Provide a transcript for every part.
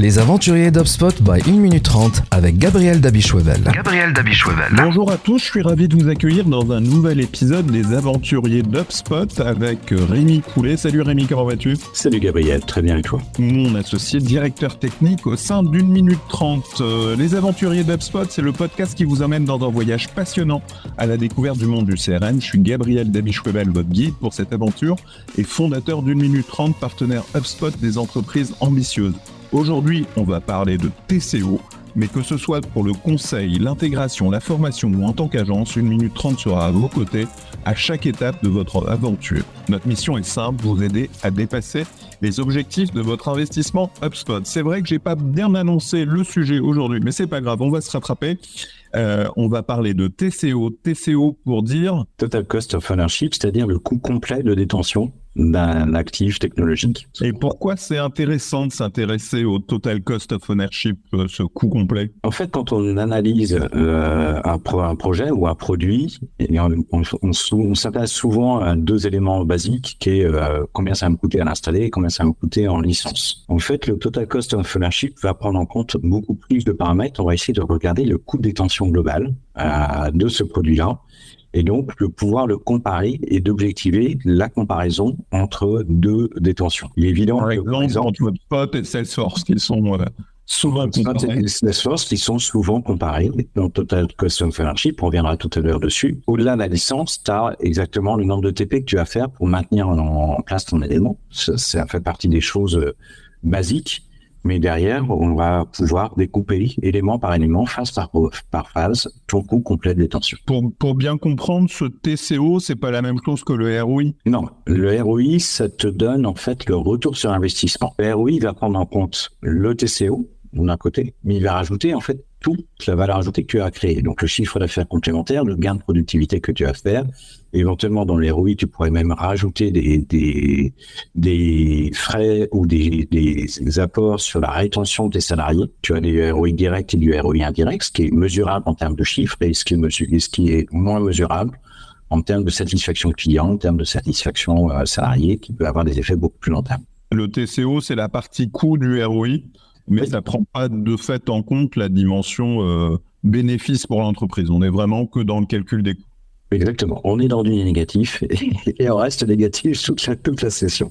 Les aventuriers d'HubSpot by 1 minute 30 avec Gabriel Dabichouevel. Bonjour à tous, je suis ravi de vous accueillir dans un nouvel épisode des aventuriers d'HubSpot avec Rémi Coulet. Salut Rémi, comment vas-tu ? Salut Gabriel, très bien et toi ? Mon associé directeur technique au sein d'1 minute 30. Les aventuriers d'HubSpot, c'est le podcast qui vous emmène dans un voyage passionnant à la découverte du monde du CRM. Je suis Gabriel Dabichouevel, votre guide pour cette aventure et fondateur d'1 minute 30, partenaire HubSpot des entreprises ambitieuses. Aujourd'hui, on va parler de TCO, mais que ce soit pour le conseil, l'intégration, la formation ou en tant qu'agence, 1 minute 30 sera à vos côtés à chaque étape de votre aventure. Notre mission est simple, vous aider à dépasser les objectifs de votre investissement HubSpot. C'est vrai que j'ai pas bien annoncé le sujet aujourd'hui, mais c'est pas grave, on va se rattraper. On va parler de TCO. TCO pour dire Total Cost of Ownership, c'est-à-dire le coût complet de détention d'un actif technologique. Et pourquoi c'est intéressant de s'intéresser au Total Cost of Ownership, ce coût complet ? En fait, quand on analyse un projet ou un produit, on s'intéresse souvent à deux éléments basiques, qui est combien ça va me coûter à l'installer et combien ça va me coûter en licence. En fait, le Total Cost of Ownership va prendre en compte beaucoup plus de paramètres. On va essayer de regarder le coût de détention global de ce produit-là, et donc de pouvoir le comparer et d'objectiver la comparaison entre deux détentions. Il est évident par exemple, entre HubSpot et Salesforce, qui sont souvent comparés. Salesforce qui sont souvent comparés dans Total Cost of Ownership, on reviendra tout à l'heure dessus. Au-delà de la licence, tu as exactement le nombre de TP que tu vas faire pour maintenir en place ton élément. Ça fait partie des choses basiques. Mais derrière, on va pouvoir découper élément par élément, phase par phase, ton coût complet de détention. Pour bien comprendre, ce TCO, c'est pas la même chose que le ROI ? Non, le ROI, ça te donne en fait le retour sur investissement. Le ROI va prendre en compte le TCO d'un côté, mais il va rajouter en fait toute la valeur ajoutée que tu as créée. Donc le chiffre d'affaires complémentaire, le gain de productivité que tu vas faire. Éventuellement, dans les ROI, tu pourrais même rajouter des frais ou des apports sur la rétention de tes salariés. Tu as des ROI directs et du ROI indirect, ce qui est mesurable en termes de chiffres et ce qui est moins mesurable en termes de satisfaction client, en termes de satisfaction salarié, qui peut avoir des effets beaucoup plus long terme. Le TCO, c'est la partie coût du ROI, mais ça ne prend pas de fait en compte la dimension bénéfice pour l'entreprise. On est vraiment que dans le calcul des coûts. Exactement. On est dans du négatif et on reste négatif toute la session.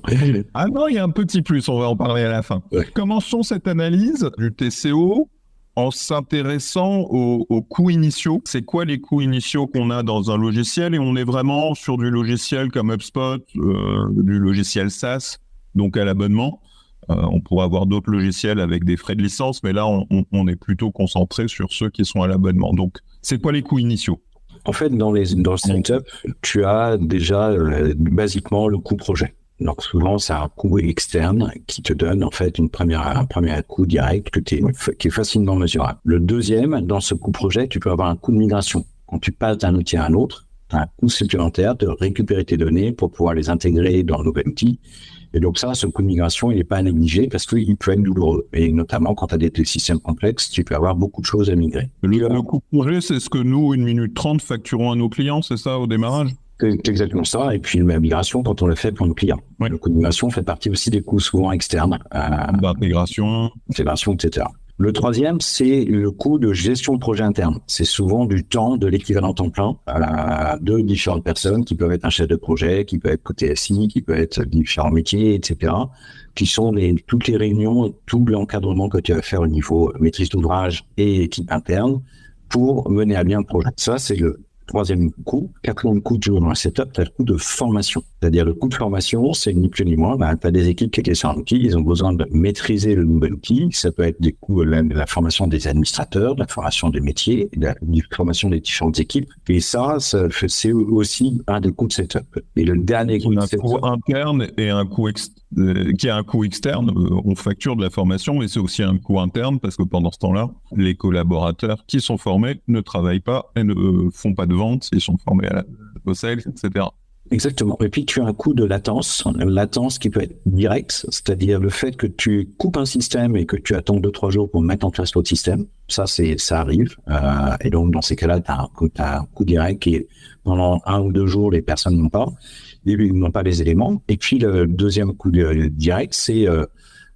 Ah non, il y a un petit plus, on va en parler à la fin. Ouais. Commençons cette analyse du TCO en s'intéressant aux coûts initiaux. C'est quoi les coûts initiaux qu'on a dans un logiciel ? Et on est vraiment sur du logiciel comme HubSpot, du logiciel SaaS, donc à l'abonnement. On pourrait avoir d'autres logiciels avec des frais de licence, mais là, on est plutôt concentré sur ceux qui sont à l'abonnement. Donc, c'est quoi les coûts initiaux ? En fait, dans le setup, tu as déjà basiquement le coût projet. Donc souvent, c'est un coût externe qui te donne en fait un premier coût direct qui est facilement mesurable. Le deuxième, dans ce coût projet, tu peux avoir un coût de migration. Quand tu passes d'un outil à un autre, tu as un coût supplémentaire de récupérer tes données pour pouvoir les intégrer dans le nouvel outil. Et donc ça, ce coût de migration, il n'est pas à négliger parce qu'il peut être douloureux. Et notamment quand tu as des systèmes complexes, tu peux avoir beaucoup de choses à migrer. Le coût projet, c'est ce que nous, 1 minute 30, facturons à nos clients, c'est ça, au démarrage ? C'est exactement ça. Et puis la migration, quand on le fait pour nos clients. Oui. Le coût de migration fait partie aussi des coûts souvent externes. D'intégration, etc. Le troisième, c'est le coût de gestion de projet interne. C'est souvent du temps de l'équivalent temps plein de différentes personnes qui peuvent être un chef de projet, qui peut être côté SI, qui peut être différents métiers, etc. Qui sont toutes les réunions, tout l'encadrement que tu vas faire au niveau maîtrise d'ouvrage et équipe interne pour mener à bien le projet. Ça, c'est le troisième coût. Quatrième coût, toujours dans le setup, tu as le coût de formation. C'est-à-dire le coût de formation, c'est ni plus ni moins, tu as des équipes qui sont un outil, ils ont besoin de maîtriser le nouvel outil. Ça peut être des coûts de la formation des administrateurs, de la formation des métiers, de la formation des différentes équipes. Et ça c'est aussi un des coûts de setup. Et le dernier coût de setup, un coût interne et un coût qui a un coût externe. On facture de la formation, mais c'est aussi un coût interne parce que pendant ce temps-là, les collaborateurs qui sont formés ne travaillent pas et ne font pas de vente. Ils sont formés au sales, etc. Exactement. Et puis, tu as un coût de latence qui peut être direct, c'est-à-dire le fait que tu coupes un système et que tu attends 2-3 jours pour mettre en place l'autre système. Ça arrive. Et donc, dans ces cas-là, tu as un coût direct qui est pendant 1 ou 2 jours, les personnes n'ont pas les éléments. Et puis, le deuxième coût direct, c'est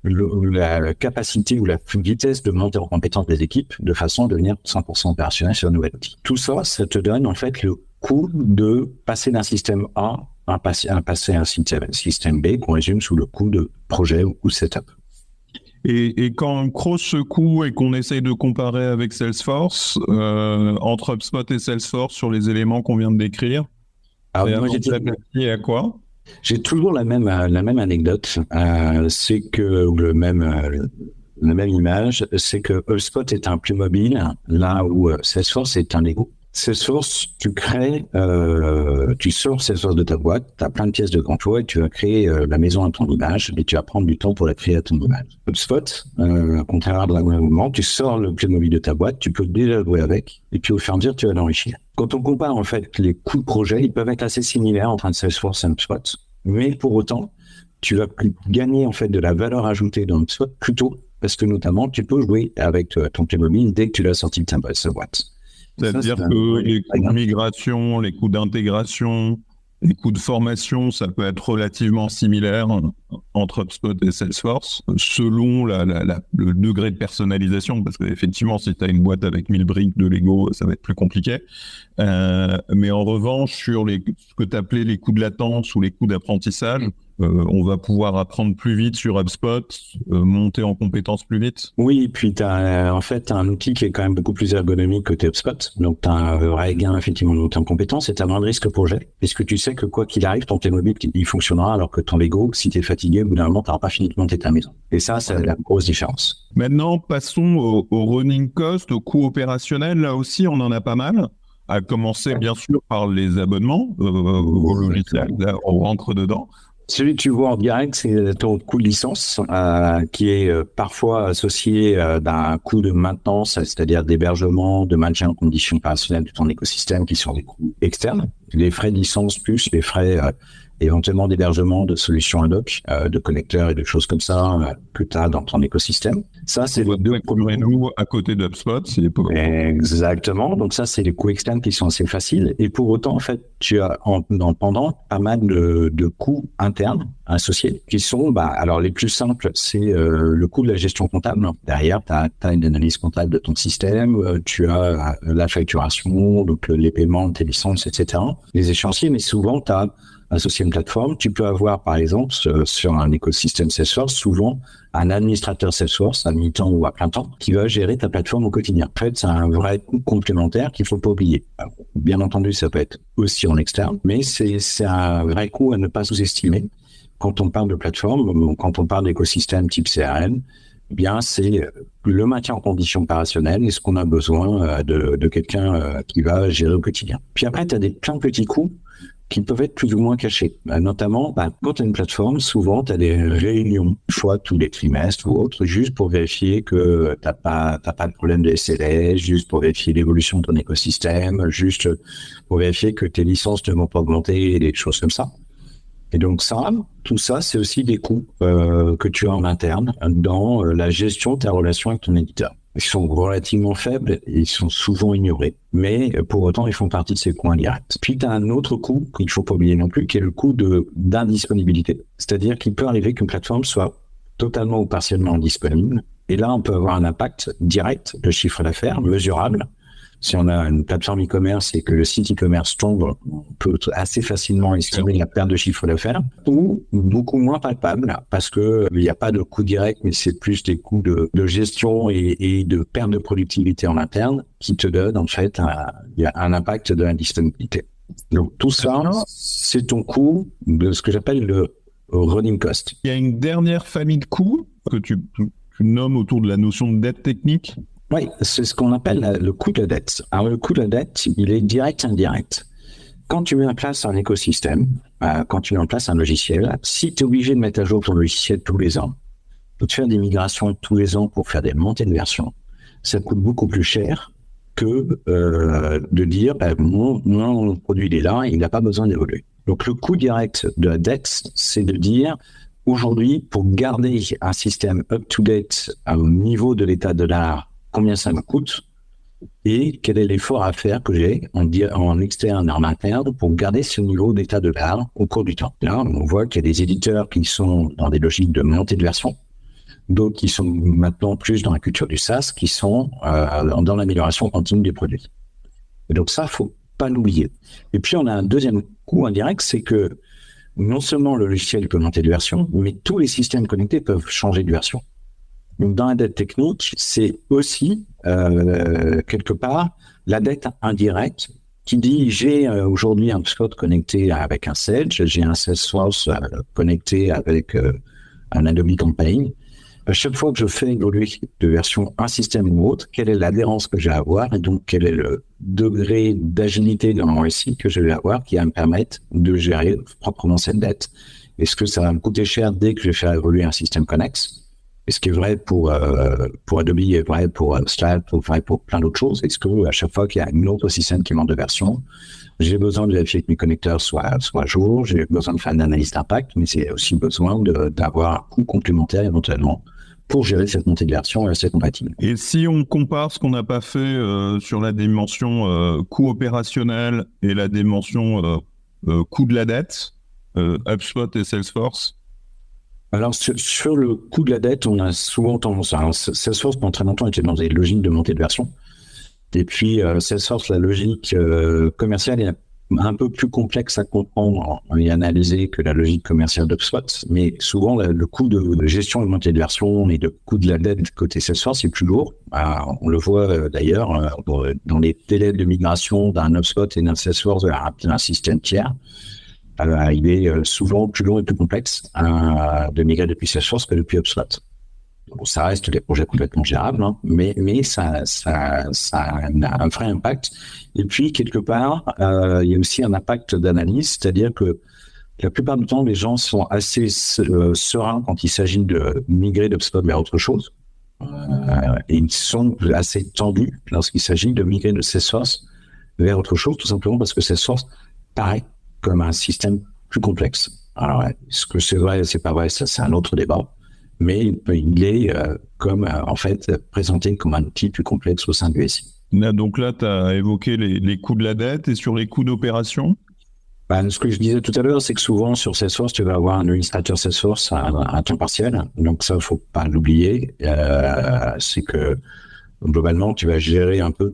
la capacité ou la vitesse de monter en compétence des équipes de façon à devenir 100% opérationnel sur un nouvel outil. Tout ça, ça te donne en fait le coût de passer d'un système A à passer à un système B qu'on résume sous le coût de projet ou setup. Et quand on creuse ce coût et qu'on essaye de comparer avec Salesforce, entre HubSpot et Salesforce sur les éléments qu'on vient de décrire, Alors, et à quoi? J'ai toujours la même anecdote, c'est que la même image, c'est que HubSpot est un Playmobil, là où Salesforce est un Lego. Salesforce, tu sors Salesforce de ta boîte, tu as plein de pièces de contrôle et tu vas créer la maison à ton image et tu vas prendre du temps pour la créer à ton image. HubSpot, contrairement à moment, tu sors le Playmobil de ta boîte, tu peux déjà jouer avec et puis au fur et à mesure, tu vas l'enrichir. Quand on compare en fait les coûts de projet, ils peuvent être assez similaires entre un Salesforce et un HubSpot, mais pour autant, tu vas gagner en fait de la valeur ajoutée dans HubSpot plus tôt parce que notamment, tu peux jouer avec ton Playmobil dès que tu l'as sorti de ta boîte. C'est-à-dire que les coûts de migration, les coûts d'intégration, les coûts de formation, ça peut être relativement similaire entre HubSpot et Salesforce, selon le degré de personnalisation, parce qu'effectivement, si tu as une boîte avec 1000 briques de Lego, ça va être plus compliqué. Mais en revanche, sur ce que tu appelais les coûts de latence ou les coûts d'apprentissage, on va pouvoir apprendre plus vite sur HubSpot, monter en compétences plus vite. Oui, puis tu as un outil qui est quand même beaucoup plus ergonomique que HubSpot. Donc, tu as un vrai gain effectivement de monter en compétences et tu as moins de risque projet, puisque tu sais que quoi qu'il arrive, ton Playmobil, il fonctionnera, alors que ton Lego, si tu es fatigué, au bout d'un moment, tu n'auras pas fini de monter ta maison. Et ça, c'est la grosse différence. Maintenant, passons au running cost, au coût opérationnel. Là aussi, on en a pas mal. À commencer, bien sûr, par les abonnements au logiciel. Là, on rentre dedans. Celui que tu vois en direct, c'est ton coût de licence qui est parfois associé d'un coût de maintenance, c'est-à-dire d'hébergement, de maintien en condition opérationnelle de ton écosystème qui sont des coûts externes. Les frais de licence plus les frais éventuellement d'hébergement de solutions ad hoc, de connecteurs et de choses comme ça que tu as dans ton écosystème. Ça, c'est les deux premiers. Nous, à côté d'HubSpot, c'est les coûts. Exactement. Donc ça, c'est les coûts externes qui sont assez faciles. Et pour autant, en fait, tu as en pendant pas mal de coûts internes associés qui sont, alors les plus simples, c'est le coût de la gestion comptable. Derrière, tu as une analyse comptable de ton système, tu as la facturation, donc les paiements de tes licences, etc. Les échéanciers, mais souvent, tu as associé à une plateforme. Tu peux avoir, par exemple, sur un écosystème Salesforce, souvent un administrateur Salesforce à mi-temps ou à plein temps qui va gérer ta plateforme au quotidien. En fait, c'est un vrai coût complémentaire qu'il faut pas oublier. Alors, bien entendu, ça peut être aussi en externe, mais c'est un vrai coût à ne pas sous-estimer. Quand on parle de plateforme, quand on parle d'écosystème type CRM, eh bien, c'est le maintien en condition opérationnelle et ce qu'on a besoin de quelqu'un qui va gérer au quotidien. Puis après, tu as plein de petits coûts qui peuvent être plus ou moins cachés. Notamment, quand tu as une plateforme, souvent, tu as des réunions, soit tous les trimestres ou autres, juste pour vérifier que t'as pas de problème de SLA, juste pour vérifier l'évolution de ton écosystème, juste pour vérifier que tes licences ne vont pas augmenter et des choses comme ça. Et donc tout ça, c'est aussi des coûts que tu as en interne dans la gestion de ta relation avec ton éditeur. Ils sont relativement faibles et ils sont souvent ignorés. Mais pour autant, ils font partie de ces coûts indirects. Puis, tu as un autre coût qu'il ne faut pas oublier non plus, qui est le coût d'indisponibilité. C'est-à-dire qu'il peut arriver qu'une plateforme soit totalement ou partiellement indisponible. Et là, on peut avoir un impact direct de chiffre d'affaires, mesurable. Si on a une plateforme e-commerce et que le site e-commerce tombe, on peut assez facilement estimer la perte de chiffre d'affaires, ou beaucoup moins palpable parce que il n'y a pas de coût direct, mais c'est plus des coûts de gestion et de perte de productivité en interne qui te donnent en fait un impact de l'indisponibilité. Donc tout ça, c'est ton coût de ce que j'appelle le running cost. Il y a une dernière famille de coûts que tu nommes autour de la notion de dette technique. Oui, c'est ce qu'on appelle le coût de la dette. Alors, le coût de la dette, il est direct et indirect. Quand tu mets en place un écosystème, quand tu mets en place un logiciel, si tu es obligé de mettre à jour ton logiciel tous les ans, de faire des migrations tous les ans pour faire des montées de version, ça coûte beaucoup plus cher que de dire mon produit il est là, il n'a pas besoin d'évoluer. Donc, le coût direct de la dette, c'est de dire aujourd'hui, pour garder un système up-to-date au niveau de l'état de l'art, combien ça me coûte et quel est l'effort à faire que j'ai en externe et en interne pour garder ce niveau d'état de l'art au cours du temps. Là, on voit qu'il y a des éditeurs qui sont dans des logiques de montée de version. d'autres qui sont maintenant plus dans la culture du SaaS, qui sont dans l'amélioration continue des produits. Et donc ça, faut pas l'oublier. Et puis on a un deuxième coût indirect, c'est que non seulement le logiciel peut monter de version, mais tous les systèmes connectés peuvent changer de version. Donc dans la dette technique, c'est aussi quelque part la dette indirecte qui dit j'ai aujourd'hui un HubSpot connecté avec un Sage, j'ai un Salesforce connecté avec un Adobe Campaign. À chaque fois que je fais évoluer de version un système ou autre, quelle est l'adhérence que je vais avoir et donc quel est le degré d'agilité dans mon récit que je vais avoir qui va me permettre de gérer proprement cette dette. Est-ce que ça va me coûter cher dès que je vais faire évoluer un système connexe? Et ce qui est vrai pour Adobe est vrai pour Stripe, vrai pour plein d'autres choses. Est-ce que à chaque fois qu'il y a un autre système qui monte de version, j'ai besoin de vérifier que mes connecteurs soient à jour, j'ai besoin de faire une analyse d'impact, mais j'ai aussi besoin d'avoir un coût complémentaire éventuellement pour gérer cette montée de version et rester compatible. Et si on compare ce qu'on n'a pas fait sur la dimension coût opérationnel et la dimension coût de la dette, HubSpot et Salesforce? Alors, sur le coût de la dette, on a souvent tendance à... Salesforce, pendant très longtemps, était dans des logiques de montée de version. Et puis, Salesforce, la logique commerciale est un peu plus complexe à comprendre et analyser que la logique commerciale d'HubSpot. Mais souvent, le coût de gestion de montée de version et de coût de la dette côté Salesforce est plus lourd. On le voit d'ailleurs dans les délais de migration d'un HubSpot et d'un Salesforce vers un système tiers. Il est souvent plus long et plus complexe de migrer depuis Salesforce que depuis HubSpot. Bon, ça reste des projets complètement gérables, hein, mais ça a un vrai impact. Et puis, quelque part, il y a aussi un impact d'analyse, c'est-à-dire que la plupart du temps, les gens sont assez sereins quand il s'agit de migrer d'HubSpot vers autre chose. Et ils sont assez tendus lorsqu'il s'agit de migrer de Salesforce vers autre chose, tout simplement parce que Salesforce paraît comme un système plus complexe. Alors, est-ce que c'est vrai, c'est pas vrai, ça c'est un autre débat, mais il est comme en fait présenté comme un outil plus complexe au sein du SI. Donc là, tu as évoqué les coûts de la dette et sur les coûts d'opération? Ce que je disais tout à l'heure, c'est que souvent sur Salesforce, tu vas avoir un administrateur Salesforce à temps partiel, donc ça, faut pas l'oublier. C'est que globalement, tu vas gérer un peu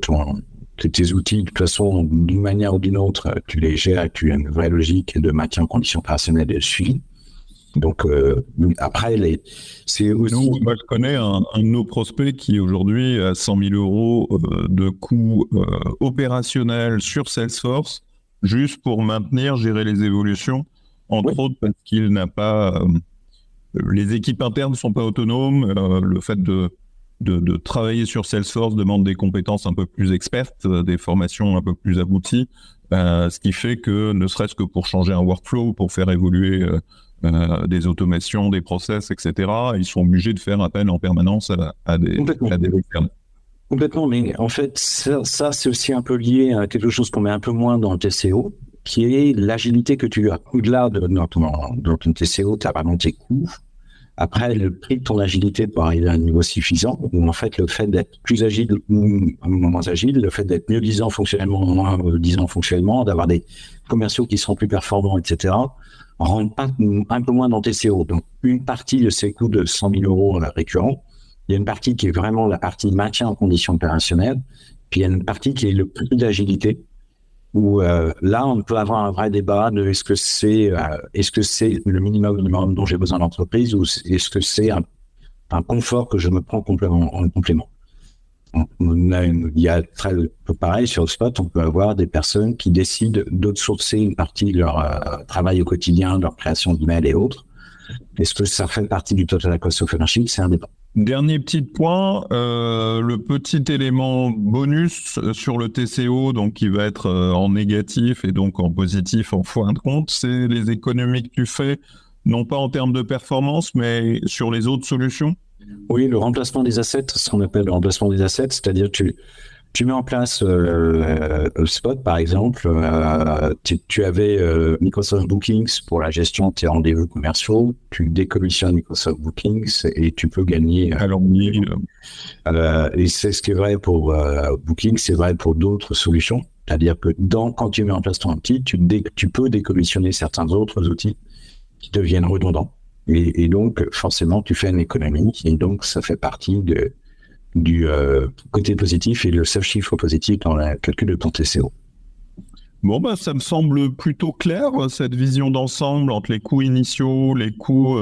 tes outils, de toute façon, d'une manière ou d'une autre, tu les gères, tu as une vraie logique de maintien en conditions opérationnelles et de suivi. Donc, après, c'est aussi... Moi, je connais un de nos prospects qui aujourd'hui a 100 000 euros de coûts opérationnels sur Salesforce, juste pour gérer les évolutions, entre autres parce qu'il n'a pas... les équipes internes ne sont pas autonomes, le fait de travailler sur Salesforce demande des compétences un peu plus expertes, des formations un peu plus abouties, ce qui fait que ne serait-ce que pour changer un workflow, pour faire évoluer des automations, des process, etc., ils sont obligés de faire appel en permanence à des externes. Complètement, mais en fait, ça c'est aussi un peu lié à quelque chose qu'on met un peu moins dans le TCO, qui est l'agilité que tu as. Au-delà dans ton TCO, tu as vraiment tes coûts. Après, le prix de ton agilité pour arriver à un niveau suffisant, où en fait, le fait d'être plus agile ou moins agile, le fait d'être mieux disant fonctionnellement, moins disant fonctionnellement, d'avoir des commerciaux qui seront plus performants, etc., rentre pas un peu moins dans tes CO. Donc, une partie de ces coûts de 100 000 euros récurrents, il y a une partie qui est vraiment la partie maintien en conditions opérationnelles, puis il y a une partie qui est le prix d'agilité, où là, on peut avoir un vrai débat de est-ce que c'est le minimum dont j'ai besoin d'entreprise ou est-ce que c'est un confort que je me prends en complément. Il y a très pareil sur HubSpot, on peut avoir des personnes qui décident d'outsourcer une partie de leur travail au quotidien, de leur création d'emails et autres. Est-ce que ça fait partie du total cost of ownership? C'est un débat. Dernier petit point, le petit élément bonus sur le TCO, donc qui va être en négatif et donc en positif en fin de compte, c'est les économies que tu fais, non pas en termes de performance, mais sur les autres solutions. Oui, le remplacement des assets, ce qu'on appelle le remplacement des assets, c'est-à-dire tu mets en place HubSpot, par exemple, tu avais Microsoft Bookings pour la gestion de tes rendez-vous commerciaux, tu décommissionnes Microsoft Bookings et tu peux gagner. Et c'est ce qui est vrai pour Bookings, c'est vrai pour d'autres solutions. C'est-à-dire que quand tu mets en place ton outil, tu peux décommissionner certains autres outils qui deviennent redondants. Et donc, forcément, tu fais une économie. Et donc, ça fait partie du côté positif et le seul chiffre positif dans le calcul de ton TCO. Bon, ça me semble plutôt clair, cette vision d'ensemble entre les coûts initiaux, les coûts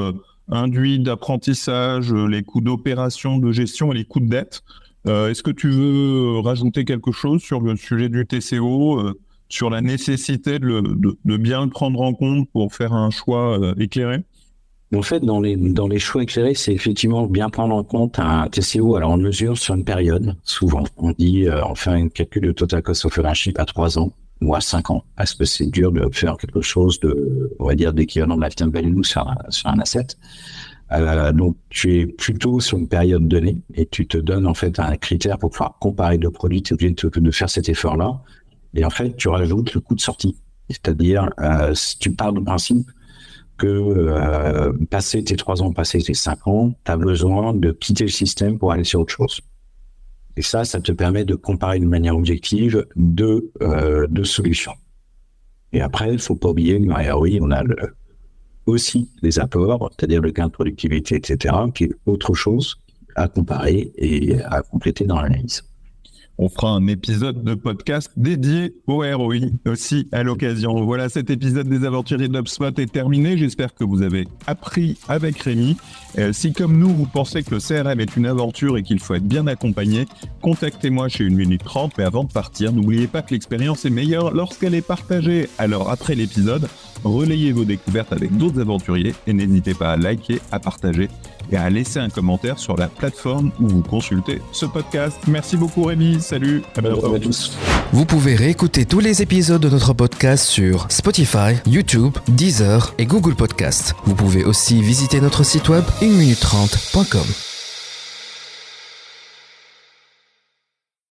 induits d'apprentissage, les coûts d'opération, de gestion et les coûts de dette. Est-ce que tu veux rajouter quelque chose sur le sujet du TCO, sur la nécessité de bien le prendre en compte pour faire un choix éclairé ? En fait, dans les choix éclairés, c'est effectivement bien prendre en compte un TCO. Alors, on mesure sur une période, souvent. On dit, on fait un calcul de total cost of ownership à 3 ans ou à 5 ans. Parce que c'est dur de faire quelque chose on va dire, d'équivalent de lifetime value sur un asset. Donc, tu es plutôt sur une période donnée et tu te donnes, en fait, un critère pour pouvoir comparer deux produits. Tu es obligé de faire cet effort-là. Et en fait, tu rajoutes le coût de sortie. C'est-à-dire, si tu pars du principe que passer tes 3 ans, passer tes 5 ans, tu as besoin de quitter le système pour aller sur autre chose. Et ça te permet de comparer de manière objective deux solutions. Et après, il ne faut pas oublier que dans la ROI, on a aussi les apports, c'est-à-dire le gain de productivité, etc., qui est autre chose à comparer et à compléter dans l'analyse. On fera un épisode de podcast dédié au ROI aussi à l'occasion. Voilà, cet épisode des Aventuriers d'HubSpot est terminé. J'espère que vous avez appris avec Rémi. Si comme nous, vous pensez que le CRM est une aventure et qu'il faut être bien accompagné, contactez-moi chez 1 minute 30. Mais avant de partir, n'oubliez pas que l'expérience est meilleure lorsqu'elle est partagée. Alors après l'épisode, relayez vos découvertes avec d'autres aventuriers et n'hésitez pas à liker, à partager et à laisser un commentaire sur la plateforme où vous consultez ce podcast. Merci beaucoup Rémi, salut, à bientôt à tous. Vous pouvez réécouter tous les épisodes de notre podcast sur Spotify, YouTube, Deezer et Google Podcast. Vous pouvez aussi visiter notre site web 1minute30.com.